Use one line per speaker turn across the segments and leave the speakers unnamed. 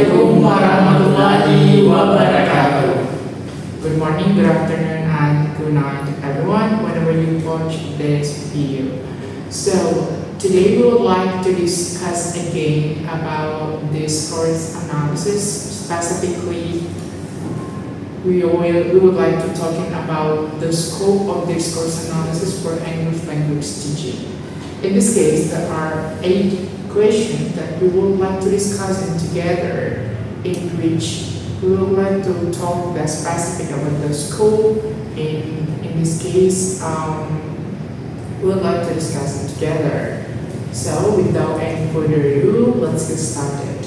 Assalamualaikum warahmatullahi wabarakatuh.
Good morning, good afternoon, and good night, everyone, whenever you watch this video. So, today we would like to discuss again about discourse analysis. Specifically, we would like to talking about the scope of discourse analysis for English language teaching. In this case, there are 8 questions that we would like to discuss together, in which we would like to talk the specific about the scope. In this case, we would like to discuss it together. So without any further ado, let's get started.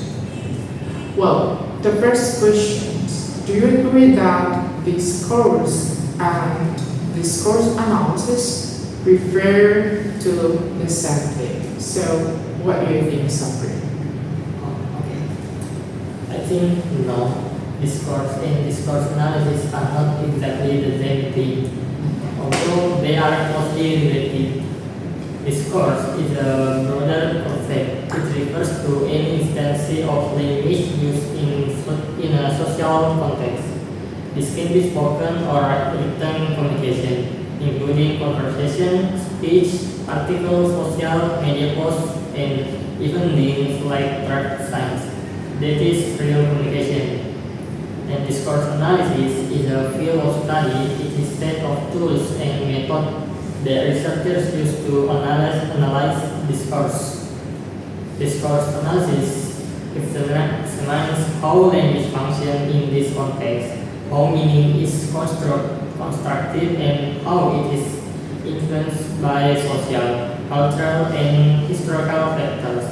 Well, the first question: do you agree that discourse and discourse analysis refer to the same thing? So what do you think, Safri?
Okay. I think no. Discourse and discourse analysis are not exactly the same thing, although they are closely related. Discourse is a broader concept. It refers to any instance of language used in a social context. This can be spoken or written communication, including conversation, speech, articles, social media posts, and even things like art science. That is real communication. And discourse analysis is a field of study. It is a set of tools and methods that researchers use to analyze discourse. Discourse analysis examines how language functions in this context, how meaning is constructed, and how it is influenced by social, cultural, and historical factors.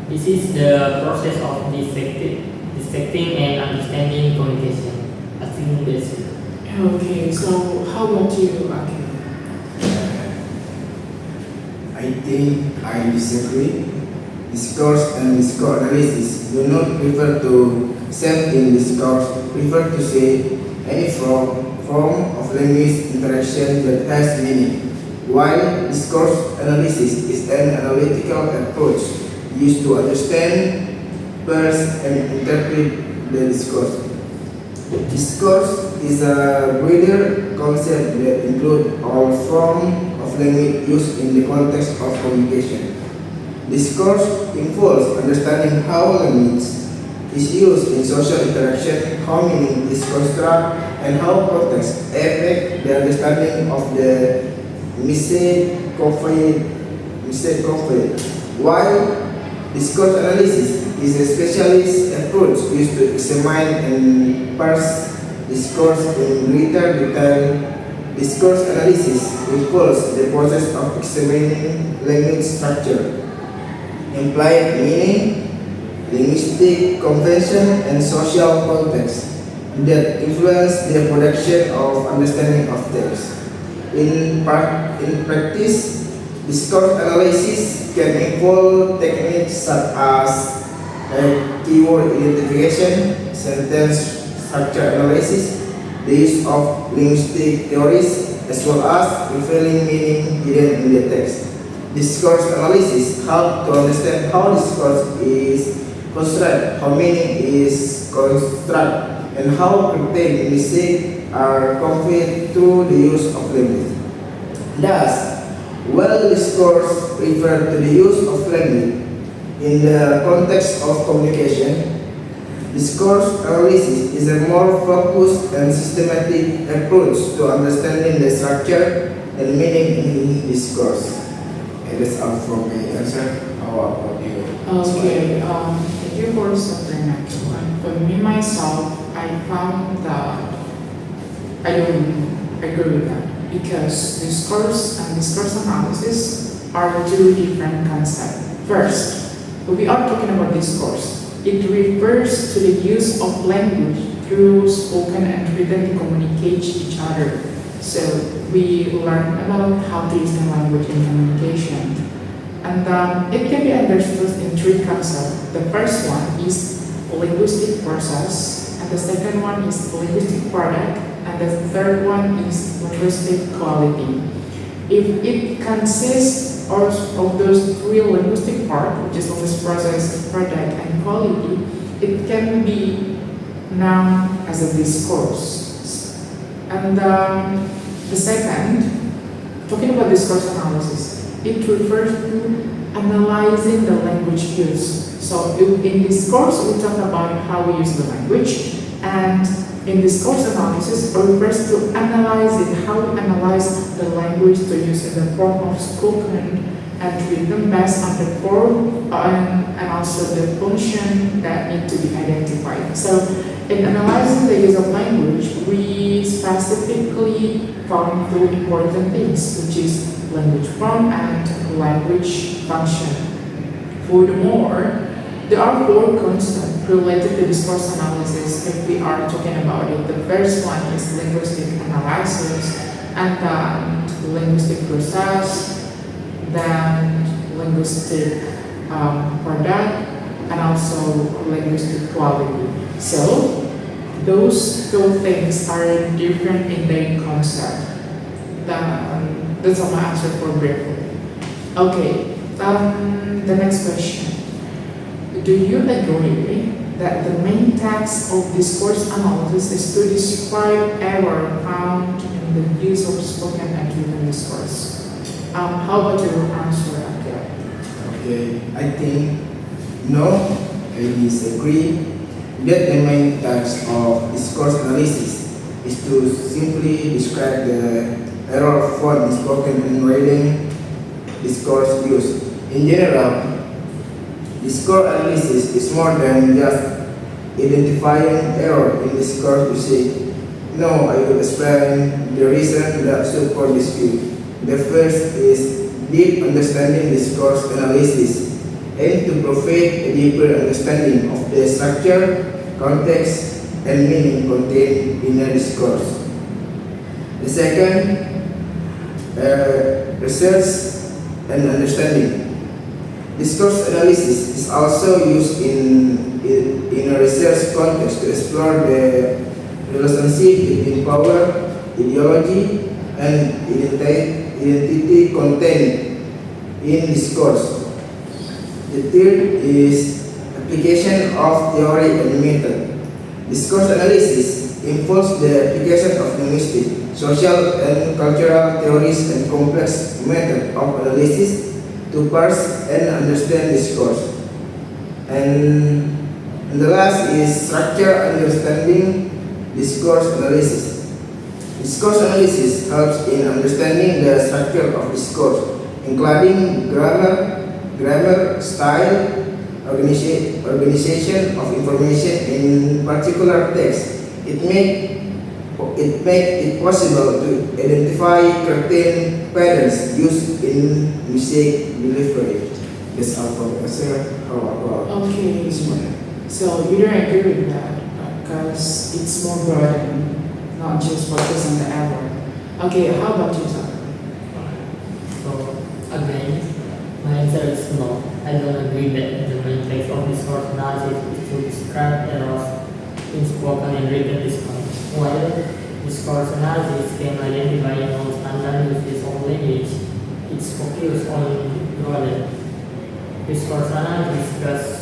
This is the process of dissecting and understanding communication. I think that's it.
Okay, so how about you, Aqil?
I think I disagree. Discourse and discourse analysis do not refer to self-in discourse, refer to say any form of language interaction that has meaning, while discourse analysis is an analytical approach used to understand, parse, and interpret the discourse. Discourse is a broader concept that includes all forms of language used in the context of communication. Discourse involves understanding how language is used in social interaction, how meaning is constructed, and how context affect the understanding of the message conveyed. While discourse analysis is a specialist approach used to examine and parse discourse in greater detail. Discourse analysis involves the process of examining language structure, implied meaning, linguistic convention, and social context that influence the production of understanding of text. In practice, discourse analysis can involve techniques such as keyword identification, sentence structure analysis, the use of linguistic theories, as well as revealing meaning hidden in the text. Discourse analysis helps to understand how discourse is constructed, how meaning is constructed, and how content messages are conveyed through the use of language. Thus, while discourse refers to the use of language in the context of communication, discourse analysis is a more focused and systematic approach to understanding the structure and meaning in discourse. And that's all from my answer. How about you?
Okay, thank you for something actually. For me myself, I found that I don't agree with that, because discourse and discourse analysis are 2 different concepts. First, when we are talking about discourse, it refers to the use of language through spoken and written to communicate each other. So we learn about how to use the language in communication. And it can be understood in 3 concepts. The first one is linguistic process, and the second one is linguistic product, and the third one is linguistic quality. If it consists of those 3 linguistic parts, which is linguistic process, product, and quality, it can be known as a discourse. And the second, talking about discourse analysis, it refers to analyzing the language used. So in discourse, we talk about how we use the language, and in discourse analysis, it refers to analyzing how we analyze the language to use in the form of spoken and written based on the form and also the function that need to be identified. So in analyzing the use of language, we specifically found two important things, which is language form and language function. Furthermore, there are four concepts related to discourse analysis if we are talking about it. The first one is linguistic analysis, and then linguistic process, then linguistic product, and also linguistic quality. So those two things are different in their concept. That's all my answer for briefly. Okay, the next question. Do you agree that the main task of discourse analysis is to describe error found in the use of spoken and written discourse? How about your answer, Aqil?
Okay, I think no, I disagree that the main task of discourse analysis is to simply describe the error found in spoken and written discourse use. In general, discourse analysis is more than just identifying error in discourse usage. Now I will explain the reason that support this view. The first is deep understanding discourse analysis aims to provide a deeper understanding of the structure, context, and meaning contained in a discourse. The second, research and understanding. Discourse analysis is also used in a research context to explore the relationship between power, ideology, and identity contained in discourse. The third is application of theory and method. Discourse analysis involves the application of linguistic, social, and cultural theories and complex method of analysis to parse and understand discourse. And the last is structure understanding discourse analysis. Discourse analysis helps in understanding the structure of discourse, including grammar, style, organization of information in particular text. It makes it possible to identify certain patterns used in music delivery. That's all for the answer. How about
Okay,
this one?
so you don't agree with that because it's more broad and not just focus on the error. Okay, how about you, Safri?
So again, my answer is no. I don't agree that the main task of discourse analysis is to describe errors in spoken and written discourse. While discourse analysis can identify non-standard uses of language, its focus on broader. Discourse analysis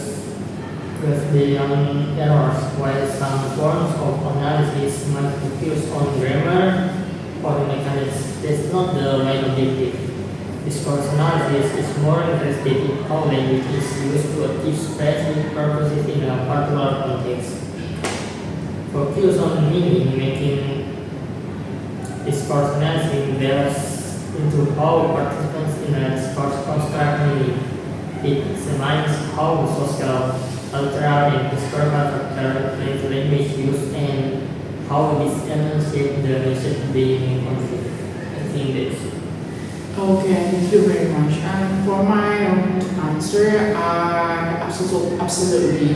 goes beyond errors, while some forms of analysis might focus on grammar or mechanics. That's not the main objective. Discourse analysis is more interested in how language is used to achieve specific purposes in a particular context. Focus on meaning making. Discourse analysis delves into how participants in a discourse construct meaning. It examines how social, cultural, and historical factors influence language use and how these elements shape the message being conveyed. I think that's it.
Okay, thank you very much. And for my own answer, I absolutely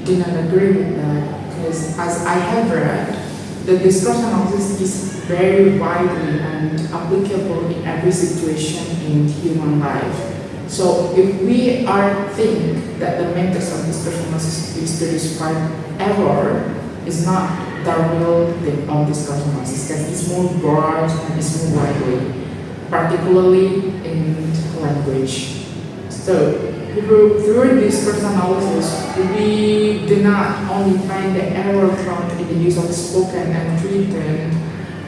do not agree with that because as I have read, the discourse analysis is very widely and applicable in every situation in human life. So if we are think that the main task of discourse analysis is to describe error, is not the real thing of discourse analysis because it's more broad and it's more widely, particularly in language. So through discourse analysis, we do not only find the error found in the use of spoken and written,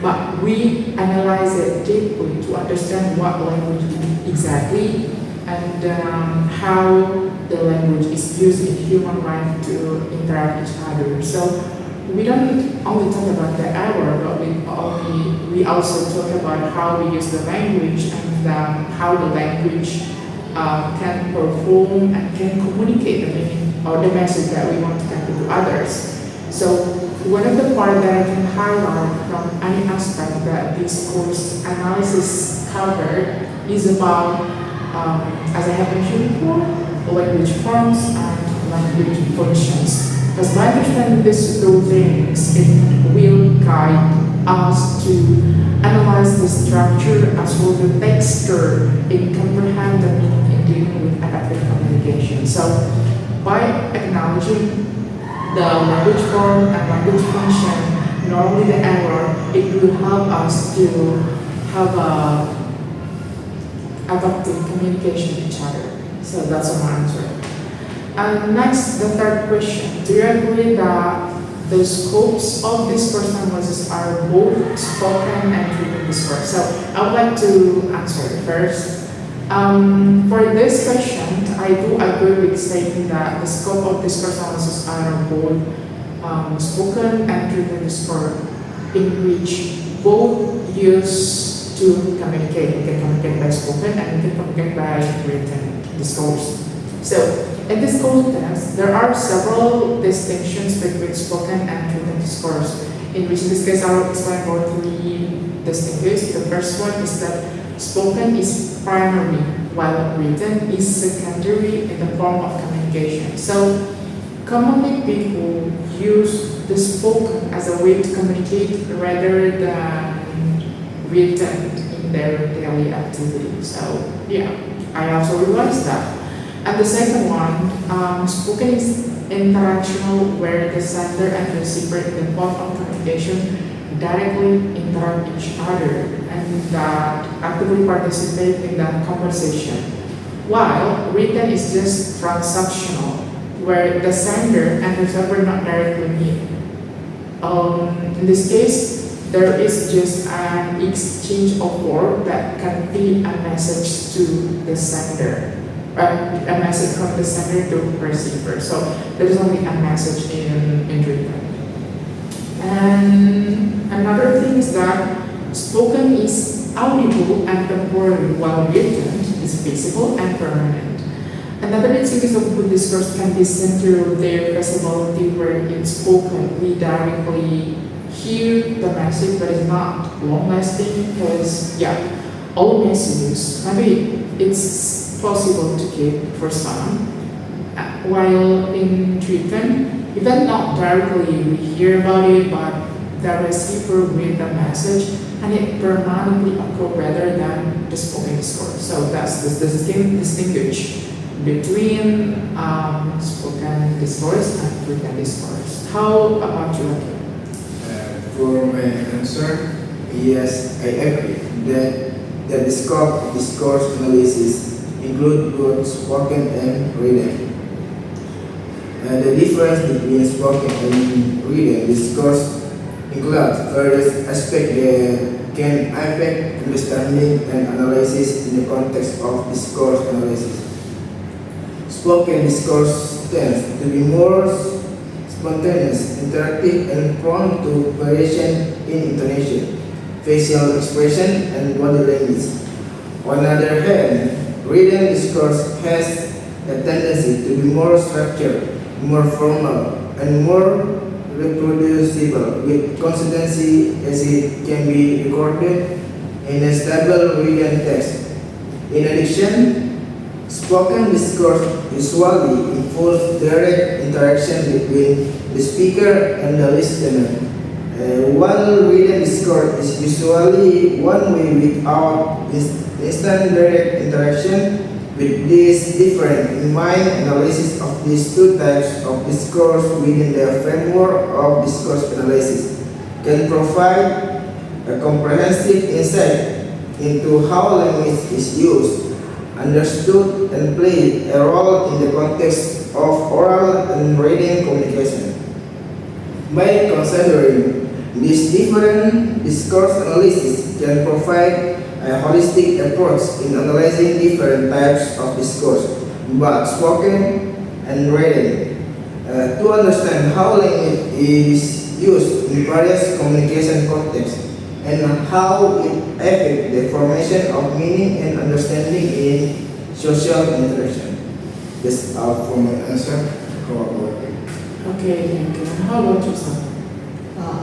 but we analyze it deeply to understand what language is exactly and how the language is used in human life to interact with each other. So we don't only talk about the error, but we also talk about how we use the language and how the language can perform and can communicate the meaning or the message that we want to convey to others. So one of the parts that I can highlight from any aspect that this course analysis covered is about, as I have mentioned before, language forms and language functions. Because by understanding these two things, it will guide us to analyze the structure as well as the texture in comprehend the meaning in dealing with effective communication. So by acknowledging the language form and language function, not only the error, it will help us to have a effective communication with each other. So that's my answer. And next, the third question. Do you agree that the scopes of discourse analysis are both spoken and written discourse? So I would like to answer first. For this question, I do agree with stating that the scope of discourse analysis are both spoken and written discourse, in which both use to communicate. We can communicate by spoken and we can communicate by written discourse. So in this context, there are several distinctions between spoken and written discourse, in which in this case I will explain about three distinctions. The first one is that spoken is primary, while written is secondary in the form of communication. So commonly people use the spoken as a way to communicate rather than written in their daily activity. So yeah, I also realized that. And the second one, spoken is interactional, where the sender and receiver in the form of communication directly interact with each other and that actively participate in that conversation. While written is just transactional, where the sender and receiver not directly meet. In this case, there is just an exchange of word that can feed a message to the sender. A message from the sender to the receiver. So there is only a message in written. And another thing is that spoken is audible and temporary, while written is visible and permanent. Another instance of good discourse can be seen through their visibility, where it's spoken. We directly hear the message, but it's not long-lasting because, all messages, maybe it's possible to keep for some, while in written, even not directly we hear about it, but the receiver read the message and it permanently occurs rather than the spoken discourse. So that's the distinguish between spoken discourse and written discourse. How about you, Aqil?
For my answer, yes, I agree that the scope of discourse analysis include both spoken and written. The difference between spoken and written discourse includes various aspects that can affect understanding and analysis in the context of discourse analysis. Spoken discourse tends to be more spontaneous, interactive, and prone to variation in intonation, facial expression, and body language. On the other hand, written discourse has a tendency to be more structured, more formal, and more reproducible, with consistency as it can be recorded in a stable written text. In addition, spoken discourse usually involves direct interaction between the speaker and the listener, while written discourse is usually one way without instant direct interaction. With this different in mind, analysis of these two types of discourse within the framework of discourse analysis can provide a comprehensive insight into how language is used, understood, and played a role in the context of oral and written communication. By considering these different discourse analysis can provide a holistic approach in analyzing different types of discourse, both spoken and written, to understand how language is used in various communication contexts and how it affects the formation of meaning and understanding in social interaction. That's all for my answer. How about you?
Okay, thank you. And how about you, Safri?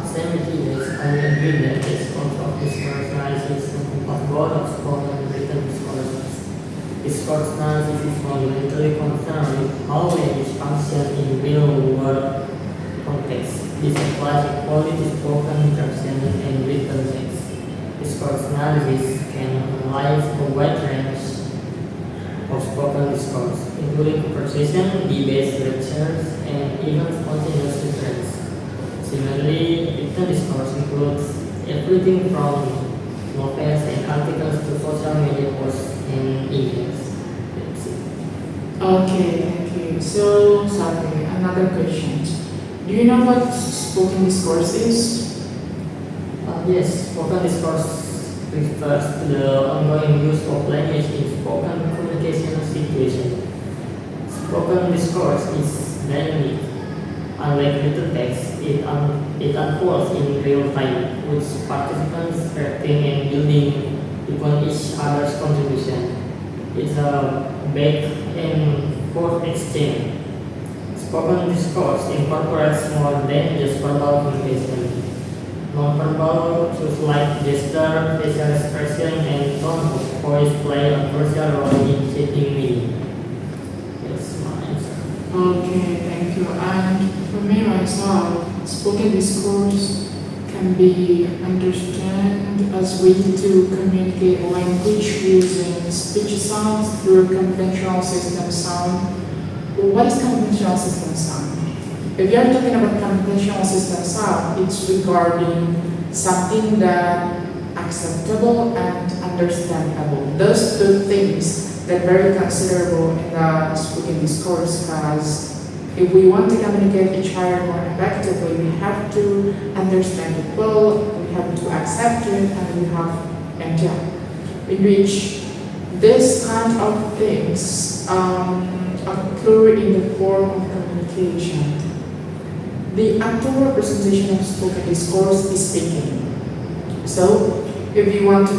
Same as you, yes, I agree that this concept of discourse analysis encompasses both of spoken and written discourses. Discourse analysis is fundamentally concerned with how language functions in real-world context. This applies equally to spoken interaction and written text. Discourse analysis can analyze a wide range of spoken discourse, including conversation, debates, lectures, and even spontaneous utterance. Similarly, written discourse includes everything from novels and articles to social media posts and emails. That's it.
Okay, thank you. So, Safri, another question. Do you know what spoken discourse is?
Yes, spoken discourse refers to the ongoing use of language in spoken communication situation. Spoken discourse is dynamic. Unlike written text, it unfolds in real time, with participants reacting and building upon each other's contribution. It's a back and forth exchange. Spoken discourse incorporates more than just verbal communication. Non-verbal cues like gesture, facial expression, and tone of voice play a crucial role in shaping meaning. That's my answer.
Okay, thank you. And for me myself, spoken discourse can be understood as way to communicate language using speech sounds through conventional system sound. What is conventional system sound? If you are talking about conventional system sound, it's regarding something that acceptable and understandable. Those two things that are very considerable in the spoken discourse, because if we want to communicate each other more effectively, we have to understand it well, we have to accept it, and we have in which this kind of things occur in the form of communication. The actual representation of spoken discourse is speaking. So, if you want to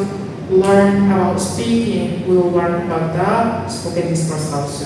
learn about speaking, we will learn about the spoken discourse also,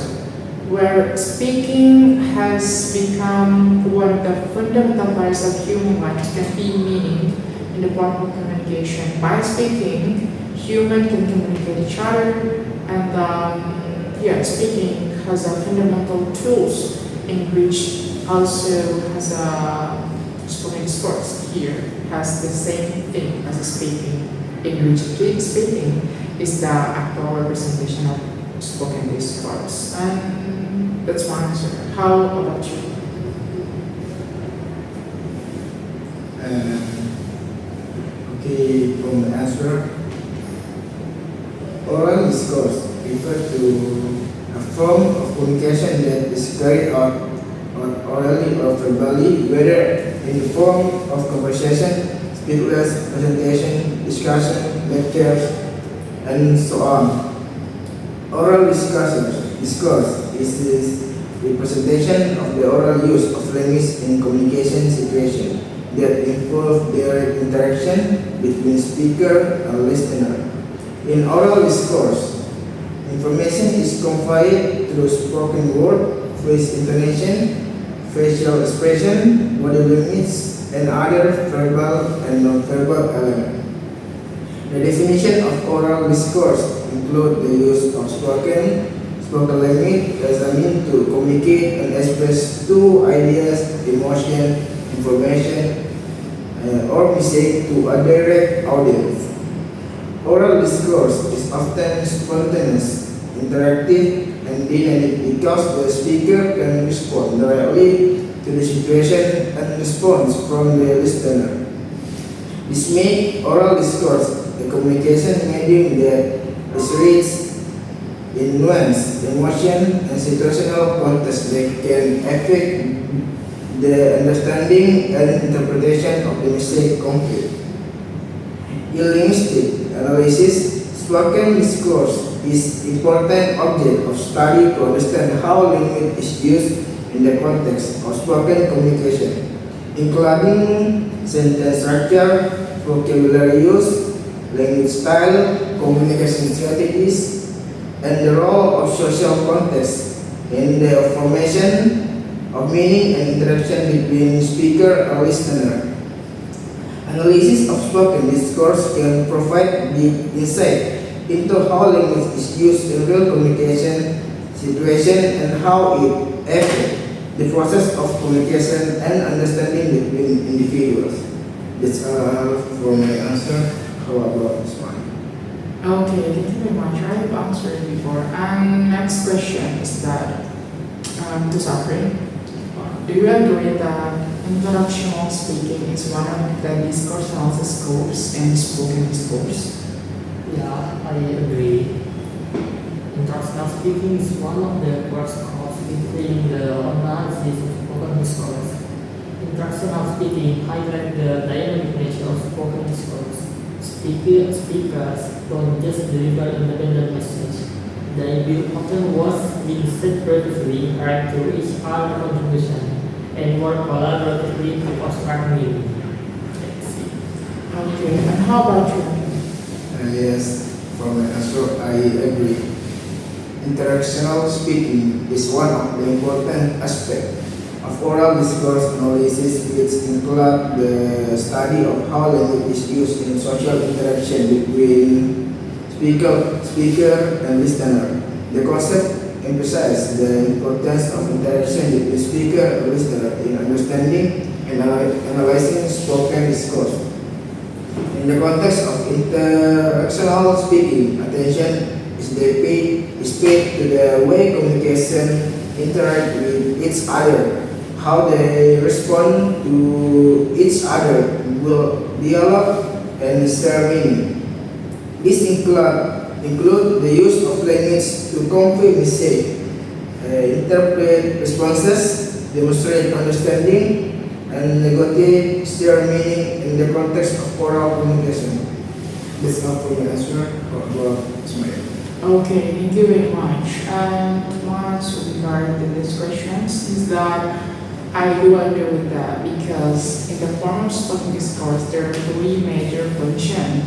where speaking has become one of the fundamental parts of human life to convey meaning in the form of communication. By speaking, human can communicate each other, and speaking has a fundamental tools in which also has a spoken discourse here, has the same thing as speaking, in which speaking is the actual representation of spoken discourse. And that's my answer. How about you?
Okay, from the answer, oral discourse refers to a form of communication that is carried out orally or verbally, whether in the form of conversation, speechless, presentation, discussion, lectures, and so on. Oral discourse is the representation of the oral use of language in communication situation that involve direct interaction between speaker and listener. In oral discourse, information is conveyed through spoken word, voice intonation, facial expression, body language, and other verbal and non-verbal elements. The definition of oral discourse include the use of spoken language as a means to communicate and express two ideas, emotion, information, or message to a direct audience. Oral discourse is often spontaneous, interactive, and dynamic because the speaker can respond directly to the situation and response from the listener. This makes oral discourse a communication medium that is rich in nuance, emotion, and situational context that can affect the understanding and interpretation of the message conveyed. In linguistic analysis, spoken discourse is important object of study to understand how language is used in the context of spoken communication, including sentence structure, vocabulary use, language style, communication strategies, and the role of social context in the formation of meaning and interaction between speaker and listener. Analysis of spoken discourse can provide deep insight into how language is used in real communication situation and how it affects the process of communication and understanding between individuals. That's all for my answer. How about this one?
Okay, thank you very much. I've answered before. And next question is that to Safri. Do you agree that interactional speaking is one of the discourse analysis scopes in spoken discourse?
Yeah, I agree. Interactional speaking is one of the core scopes within the analysis of spoken discourse. Interactional speaking highlights the dynamic nature of spoken discourse. Speakers don't just deliver independent message. They build often what's been said previously right to each other contribution and work collaboratively to construct meaning.
Okay, and how about you?
Yes, for my answer, I agree. Interactional speaking is one of the important aspects of oral discourse analysis, which include the study of how language is used in social interaction between speaker and listener. The concept emphasizes the importance of interaction between speaker and listener in understanding and analyzing spoken discourse. In the context of interactional speaking, attention is paid to the way communication interact with each other, how they respond to each other, will dialogue and share meaning. This include the use of language to convey message, interpret responses, demonstrate understanding, and negotiate shared meaning in the context of oral communication. That's all for my answer. About Ismail.
Okay, thank you very much. And once regard to these questions is that I do agree with that because in the form of spoken discourse there are three major functions.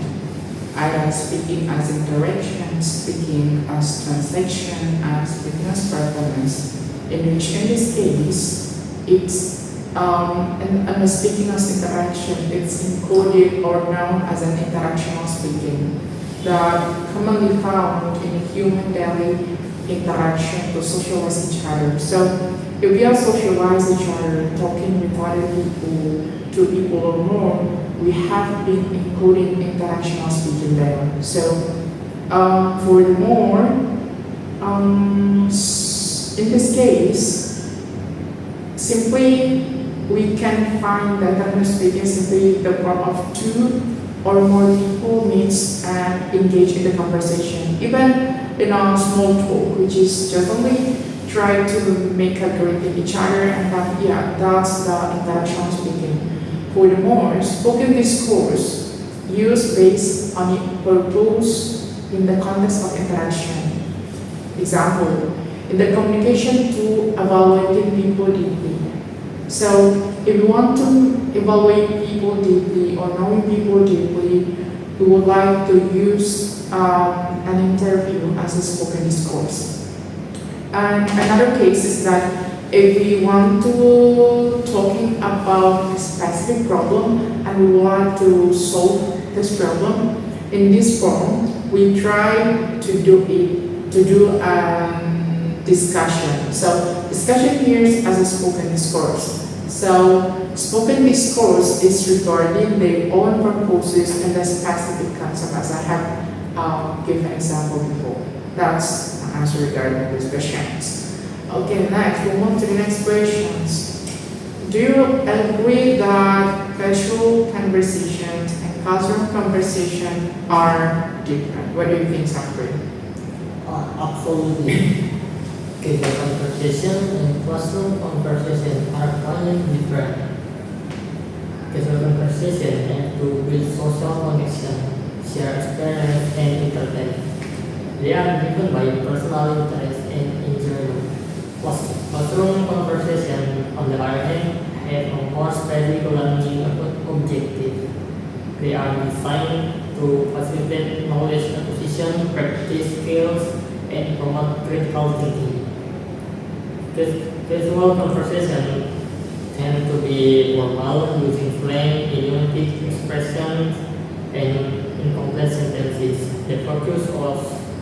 Either speaking as interaction, speaking as translation, and speaking as performance. In which in this case, it's and speaking as interaction, it's encoded or known as an interactional speaking that commonly found in human daily interaction to socialize each other. So if we are socialize each other, talking with other people, two people or more, we have been including interactional speaking there. So furthermore, in this case, simply we can find that interactional speaking is simply the form of two or more people meets and engage in the conversation. Even in a small talk, which is just only try to make a greeting each other and that, yeah, that's the interactional speaking. Furthermore, spoken discourse used based on its purpose in the context of interaction. Example, in the communication to evaluating people deeply. So, if we want to evaluate people deeply or knowing people deeply, we would like to use an interview as a spoken discourse. And another case is that if we want to talking about a specific problem and we want to solve this problem in this form, we try to do a discussion. So discussion here is as a spoken discourse. So spoken discourse is regarding their own purposes and the specific concept, as I have given an example before. That's an answer regarding these questions. Okay, next, we'll move to the next questions. Do you agree that casual conversations and casual conversation are different? What do you think, Safri?
Absolutely. Casual conversation and classroom conversation are quite different. Casual conversation aim to build social connection, share experience, and entertain. They are driven by personal interest and enjoyment. Classroom conversation, on the other hand, have a more specific learning objective. They are designed to facilitate knowledge acquisition, practice skills, and promote critical thinking. Casual conversation tend to be formal, using slang, idiomatic expressions, and incomplete sentences. The focus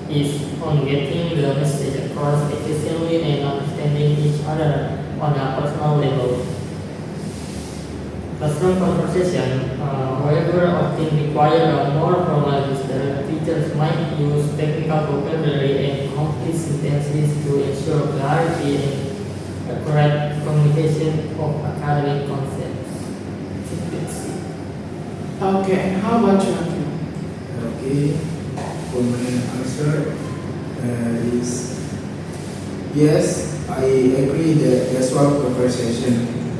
is on getting the message across efficiently and understanding each other on a personal level. Classroom conversation, however, often require a more formal gesture. Teachers might use technical vocabulary and complete sentences to ensure clarity and accurate communication of academic concepts.
Okay, and how about you, Aqil?
Okay, for my answer is yes, I agree that casual conversation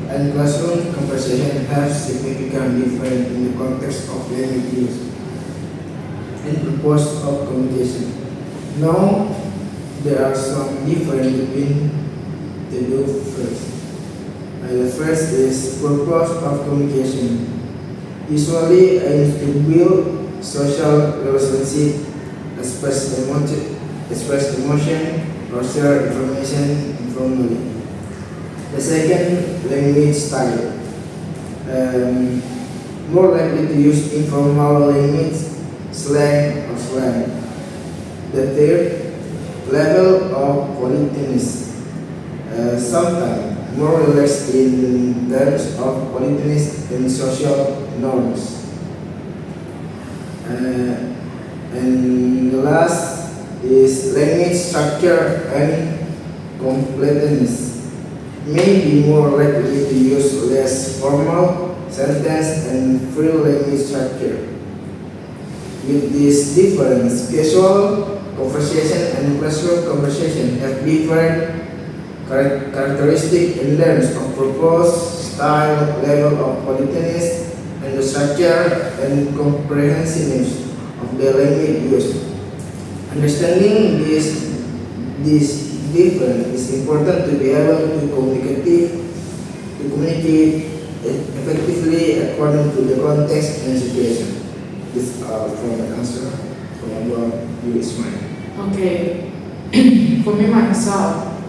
and classroom conversation have significant difference in the context of language use and purpose of communication. Now, there are some difference between the two first. The first is purpose of communication. Usually aims to build social relationship, express emotion, or share information informally. The second, language style. More likely to use informal language, slang or slang. The third, level of politeness. Sometimes more relaxed in terms of politeness and social norms. And the last is language structure and completeness. May be more likely to use less formal sentence and free language structure. With this difference, casual conversation and classroom conversation have different characteristics in terms of purpose, style, level of politeness, and the structure and comprehensiveness of the language used. Understanding this difference is important to be able to communicate effectively according to the context and situation. This is from my answer. From about you, Ismail.
Okay, for me myself,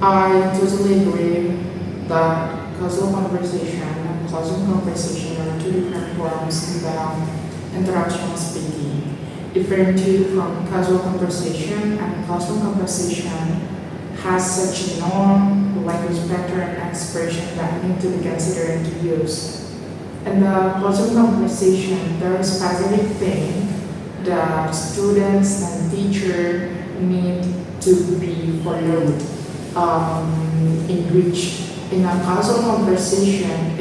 I totally agree that casual conversation and classroom conversation are two different forms in the interactional speaking. Differentiated from casual conversation and classroom conversation has such a norm, language pattern, and expression that need to be considered and to use. In the classroom conversation, there is specific thing that students and teacher need to be followed, in which in a classroom conversation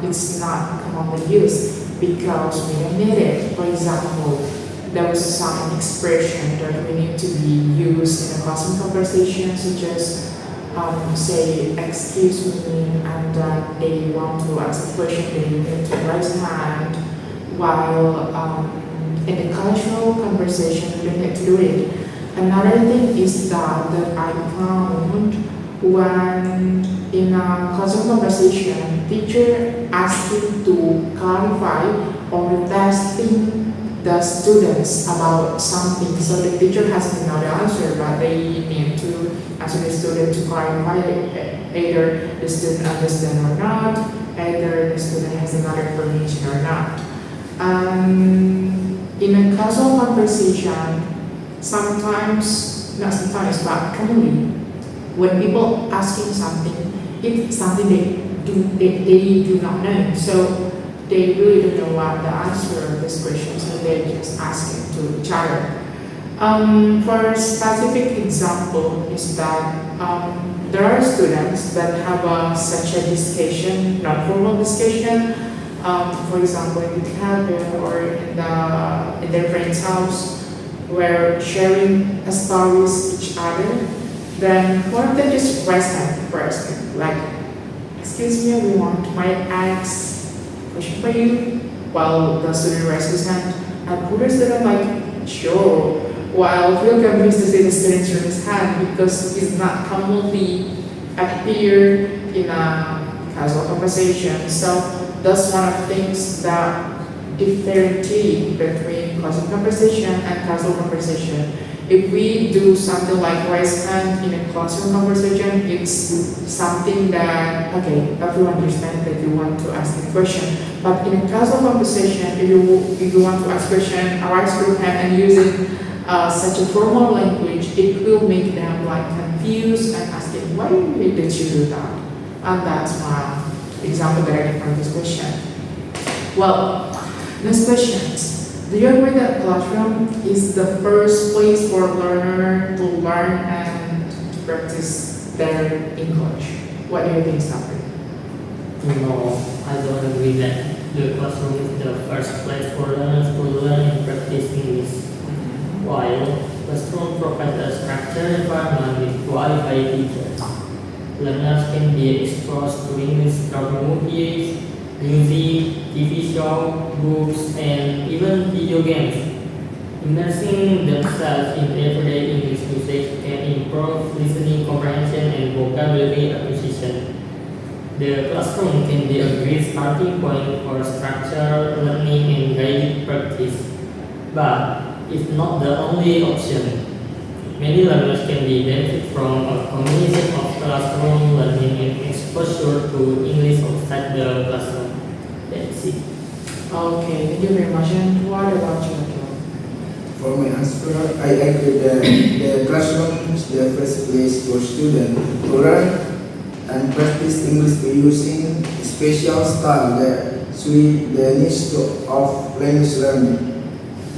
it's not commonly used because we don't need it. For example, there was some expression that we need to be used in a classroom conversation, such as say excuse me, and they want to ask a question, they need to raise a hand, while in a casual conversation we don't need to do it. Another thing is that I found when in a classroom conversation, teacher asking to clarify or testing the students about something. So the teacher has to know the answer, but they need to ask the student to clarify either the student understand or not, either the student has another information or not. In a casual conversation, sometimes, not sometimes, but commonly, when people asking something, it's something they do not know. So they really don't know what the answer of this question, so they just ask it to each other. For a specific example is that there are students that have such a discussion, not formal discussion, for example in the cabin or in their friend's house, were sharing stories each other, then one of them just raised hand first, like, excuse me, we want my ask question for you, while the student raised his hand, and other student like, sure, while feel confused to see the student raise his hand because it's not commonly appear in a casual conversation. So that's one of the things that differentiate between casual conversation and casual conversation. If we do something like raise hand in a classroom conversation, it's something that, okay, everyone understands that you want to ask a question. But in a casual conversation, if you want to ask a question, raise your hand and using such a formal language, it will make them like confused and asking, why did you do that? And that's my example that I get from this question. Well, next questions. Do you agree that classroom is the first place for learner to learn and to practice their English? What do you think, Safri?
No, I don't agree that the classroom is the first place for learners to learn and practice English. While classroom provides a structured environment with qualified teachers, learners can be exposed to English through movies, music, TV shows, books, and even video games. Immersing themselves in everyday English usage can improve listening comprehension and vocabulary acquisition. The classroom can be a great starting point for structured learning and guided practice, but it's not the only option. Many learners can be benefit from a combination of classroom learning and exposure to English outside the classroom. That's it.
Okay, thank you very much. And what about you, Aqil?
For my answer, I agree that the classroom is the first place for students to learn and practice English by using a special style that suits the needs of language learning.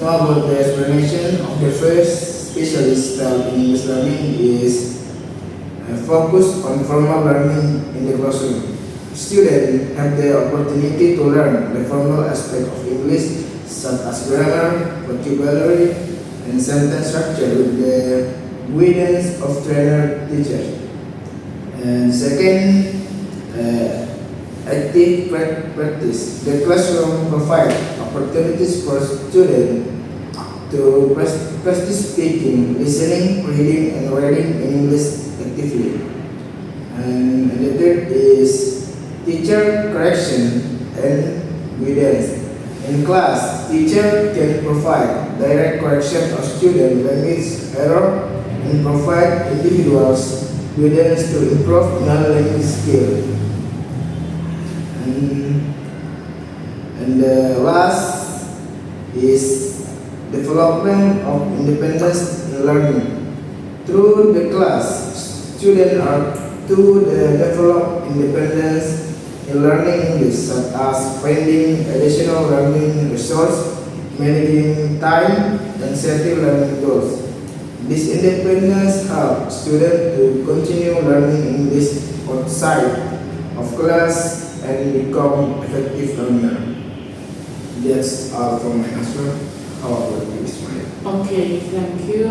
Now about the explanation of the first specialist style in English learning is focus on formal learning in the classroom. Students have the opportunity to learn the formal aspect of English such as grammar, vocabulary, and sentence structure with the guidance of trainer teachers. And second, active practice. The classroom provides opportunities for students to practice speaking, listening, reading, and writing in English actively. And the third is teacher correction and guidance. In class, teacher can provide direct correction of student language error and provide individuals guidance to improve non-language skill. And the last is development of independence in learning. Through the class, students are to develop independence in learning English, such as finding additional learning resources, managing time, and setting learning goals. This independence helps students to continue learning English outside of class and become effective learner. That's all for my answer. How about you, Ismail?
Okay, thank you.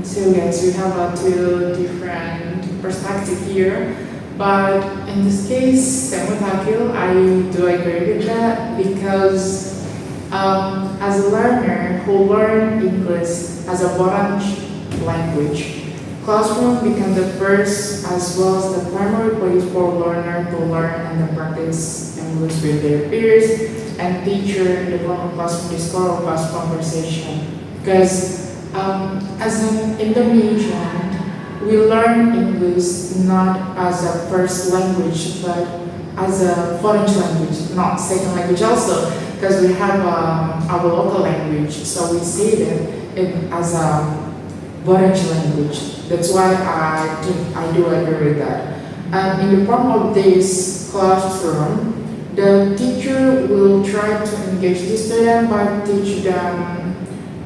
So guys, we have two different perspectives here. But in this case, same with Aqil, I do agree with that because as a learner who learn English as a foreign language, classroom become the first as well as the primary place for learner to learn and practice English with their peers and teacher in the form of classroom discourse or class conversation. Because as an Indonesian, we learn English not as a first language, but as a foreign language, not second language also, because we have our local language, so we say that as a foreign language. That's why I do agree with that. And in the form of this classroom, the teacher will try to engage the student by teach them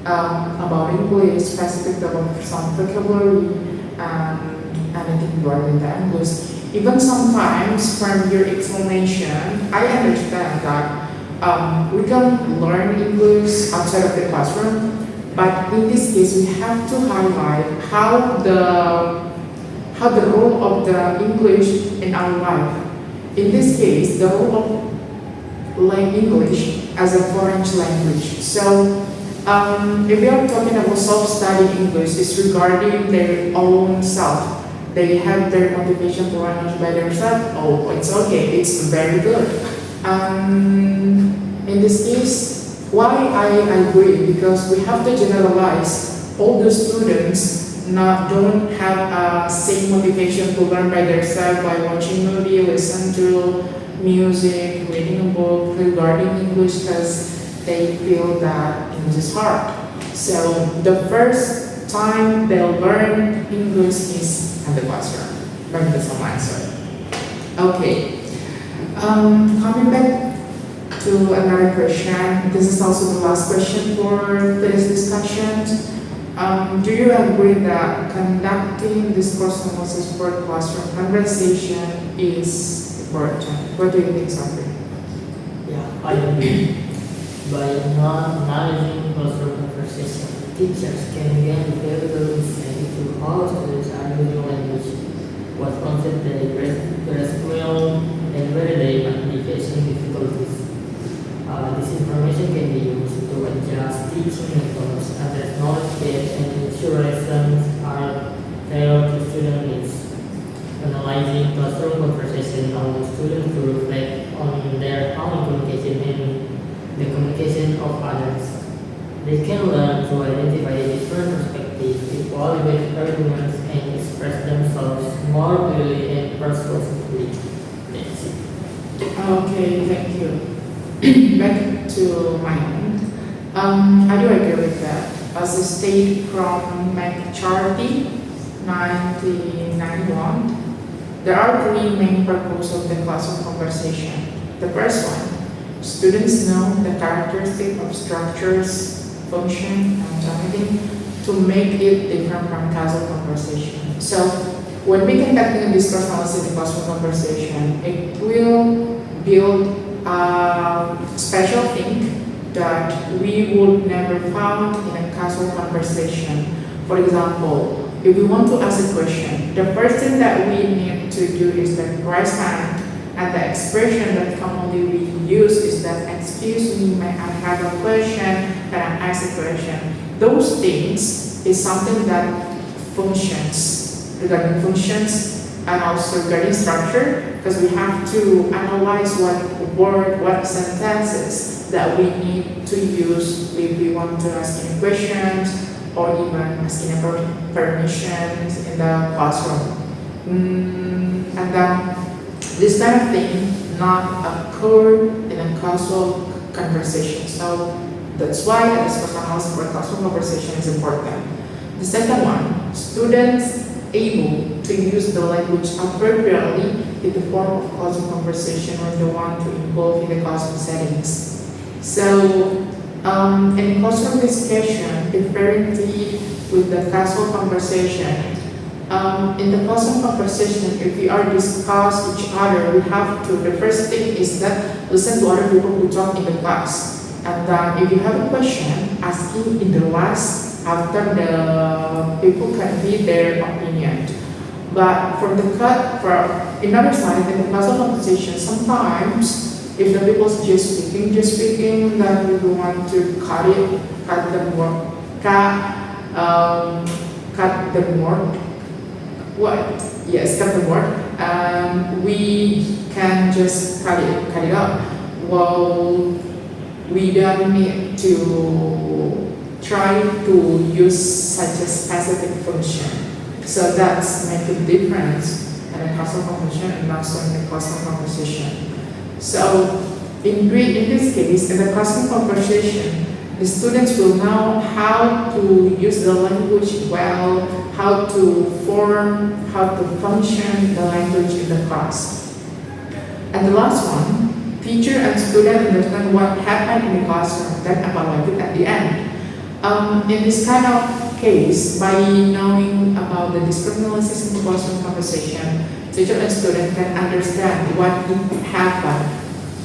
about English, specific about some vocabulary, and anything regarding the English. Even sometimes from your explanation, I understand that we can learn English outside of the classroom. But in this case, we have to highlight how the role of the English in our life. In this case, the role of English as a foreign language. So, if we are talking about self-study English, it's regarding their own self. They have their motivation to learn by themselves. Oh, it's okay. It's very good. In this case, why I agree, because we have to generalize all the students don't have same motivation to learn by themselves by watching movie, listen to music, reading a book regarding English because they feel that English is hard. So the first time they'll learn English is at the classroom. Learn the some answer. Okay. Coming back to another question. This is also the last question for today's discussion. Do you agree that conducting discourse analysis for classroom conversation is important? What do you think, Safri?
Yeah, I agree. By analyzing classroom conversation, teachers can gain valuable insight into how students are using language, what concepts they grasp well, and whether they might be facing difficulties. This information can be used to adjust teaching methods, address knowledge gaps, and ensure lessons are tailored to student needs. Analyzing classroom conversation allows students to reflect on their own communication and the communication of others. They can learn to identify different perspectives, evaluate arguments, and express themselves more clearly and persuasively. That's it.
Okay, thank you. Back to my end. I do agree with that. As a state from McCharty, 1991, there are three main purposes of the classroom conversation. The first one, students know the characteristic of structures, function, and everything to make it different from casual conversation. So when we conduct a discourse analysis in classroom conversation, it will build a special thing that we would never found in a casual conversation. For example, if we want to ask a question, the first thing that we need to do is that raise hand, and the expression that commonly we use is that, excuse me, may I have a question, can I ask a question? Those things is something that functions, regarding functions, and also regarding structure, because we have to analyze what word, what sentences that we need to use if we want to ask any questions or even asking about permissions in the classroom. And then this kind of thing not occur in a casual conversation. So that's why the discourse analysis for classroom conversation is important. The second one, students able to use the language appropriately in the form of classroom conversation when they want to involve in the classroom settings. So, in classroom discussion, differently with the casual conversation, in the classroom conversation, if we are discuss each other, we have to, the first thing is that listen to other people who talk in the class. And then if you have a question, asking in the last after the people can give their opinion. But from the in other side, in the classroom conversation, sometimes if the people's just speaking, then we want to cut the word. What? Yes, cut the word. We can just cut it up. Well, we don't need to try to use such a specific function. So that's make a difference in the classroom conversation and also in the classroom conversation. So in this case, in the classroom conversation, the students will know how to use the language well, how to form, how to function the language in the class. And the last one, teacher and student understand what happened in the classroom, then evaluate it at the end. In this kind of case, by knowing about the discourse analysis in the classroom conversation, teacher and student can understand what happened.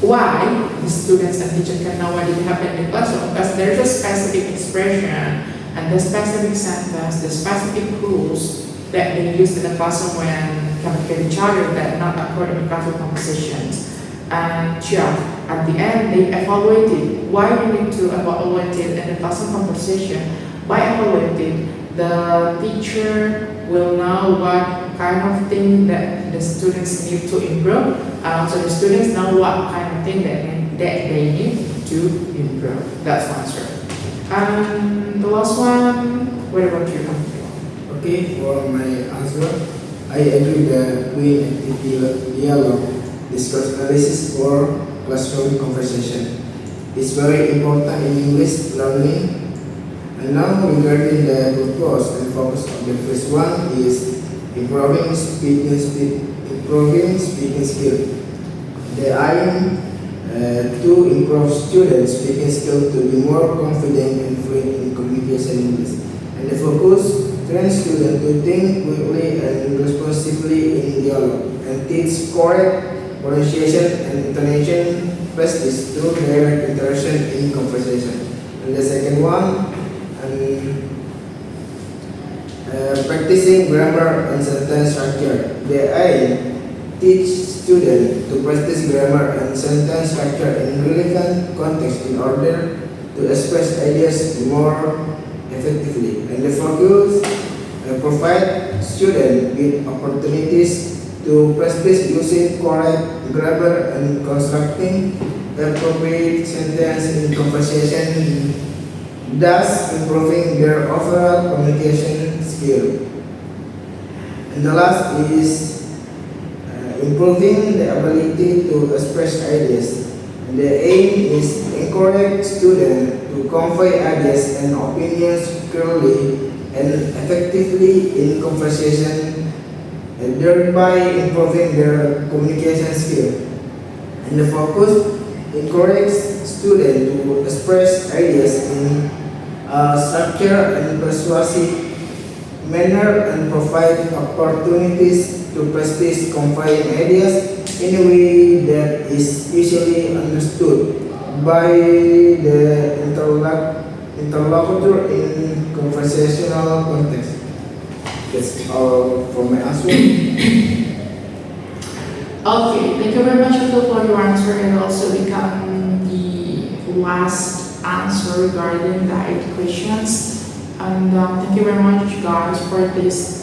Why the students and teacher can know what did happen in the classroom? Because there's a specific expression And the specific sentence, the specific rules that they use in the classroom when comparing each other that not according to classroom compositions. And yeah, at the end they evaluated why we need to evaluate it in the classroom composition. By evaluating, the teacher will know what kind of thing that the students need to improve, and also the students know what kind of thing that they need to improve. That's one answer. And the last one, what about you?
Okay, for my answer, I agree that doing active dialogue, discourse analysis for classroom conversation is very important in English learning. And now regarding the purpose and focus of the first one is improving speaking skill. The aim to improve students' speaking skill to be more confident and fluent in communication English. And the focus train students to think quickly and responsively in dialogue and teach correct pronunciation and intonation practice through direct interaction in conversation. And the second one, practicing grammar and sentence structure. The aim teach students to practice grammar and sentence structure in relevant context in order to express ideas more effectively. And the focus provide students with opportunities to practice using correct grammar and constructing appropriate sentence in conversation, thus improving their overall communication skill. And the last is improving the ability to express ideas. And the aim is encourage students to convey ideas and opinions clearly and effectively in conversation, and thereby improving their communication skill. And the focus encourage students to express ideas in a structured and persuasive manner and provide opportunities to practice conveying ideas in a way that is easily understood by the interlocutor in conversational context. That's all for my answer.
Okay, thank you very much for your answer, and also become the last answer regarding the 8 questions. And thank you very much, guys, for this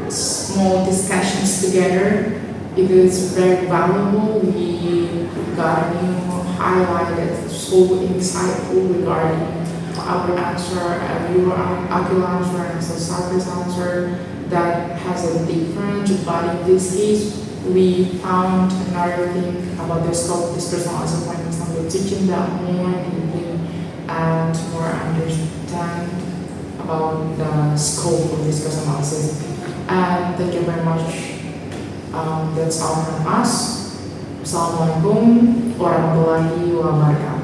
small discussions together. It is very valuable. We got a new highlighted, so insightful regarding our answer, your Aqil answer, and so Safri's answer that has a different, but in this case, we found another thing about the scope of discourse analysis when it's not teaching that more deeply and more understand about the scope of discourse analysis. And thank you very much. That's all from us. Assalamualaikum warahmatullahi wabarakatuh.